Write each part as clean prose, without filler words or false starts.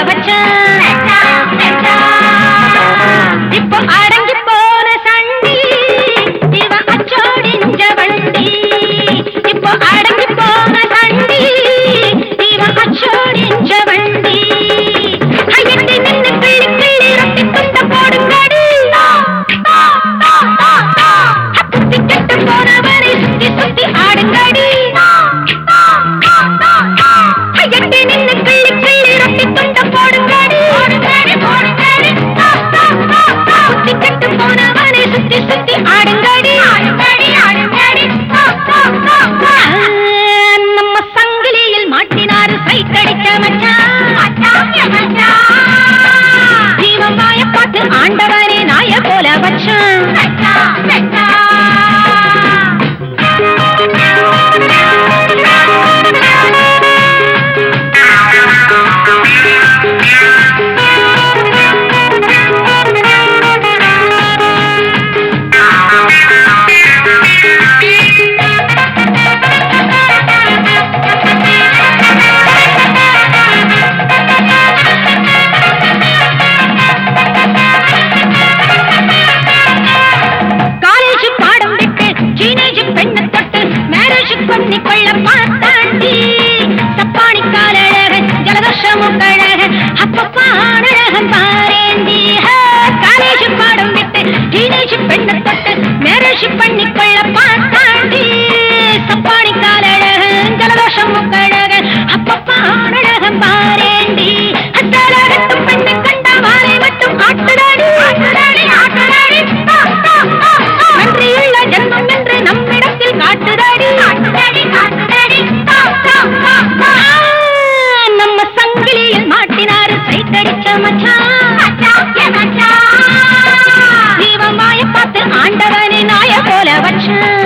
வச்சான். இப்போ அடங்கி போன சண்டி இவன் அச்சோடிஞ்ச வண்டி. இப்போ அடங்கி போன சண்டி இவன் அச்சோடிஞ்ச வண்டி. ஐயட்டி நின்னு கிள்ளி கிள்ளி ரொட்டி துண்ட போடுங்கடி. புத்தி கெட்டு போனவரை சுத்தி சுத்தி ஆடுங்கடி. ஐயட்டி நின்னு கிள்ளி கிள்ளி ரொட்டி துண்ட போடுங்கடி. புத்தி கெட்டு போனவரை சுத்தி சுத்தி ஆடுங்கடி. நம்ம சங்கிலியில் மாட்டினாரு சைட் அடிச்ச மச்சான். ஜீவன் வாய பார்த்து ஆண்டவனே நாய போல வச்சான். கொள்ள பார்த்தாண்டி சப்பானி காலழகன் ஜலதோஷமும் கழகன் அப்பப்பானழகன் பாரேந்தி. காலேஜ் பாடம் விட்டு டீனேஜ் பெண்ணை தொட்டு மேரேஜ் பண்ணி கொள்ள பார்த்தாண்டி சப்பானி காலழகன் ஜலதோஷமும் கழகன் அப்பப்பானழகன் பாரேந்தி. அத்தழகத்து பெண்ணை கண்ட வாரை மட்டும் ஆட்டுடாடி நன்றியுள்ள ஜன்மம் என்று நம்மிடத்தில் காட்டுதாடி. நம்ம சங்கிலியில் மாட்டினாரு சைட் அடிச்ச மச்சான். ஜீவன் வாய பார்த்து ஆண்டவனே நாய போல வச்சான்.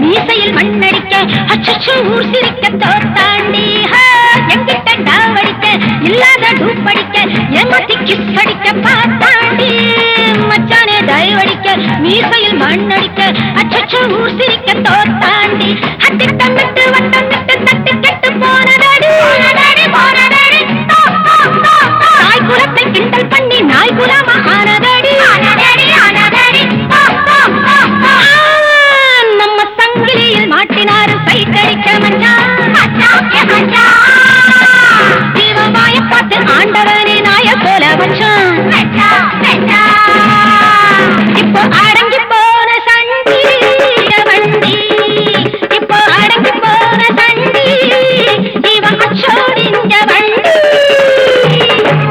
மீசையில் மண்ணடிக்க அச்சோ ஊர் சிரிக்க தோத்தாண்டி. எங்கிட்ட டாவடிக்க இல்லாத டூப்படிக்க ஏமாத்தி கிஸ் அடிக்க பார்த்தாண்டி. மச்சானே டைவடிக்க மீசையில் மண்ணடிக்க அச்சோ ஊர் சிரிக்க தோத்தாண்டி. அத்திட்டம் விட்டு வட்டம்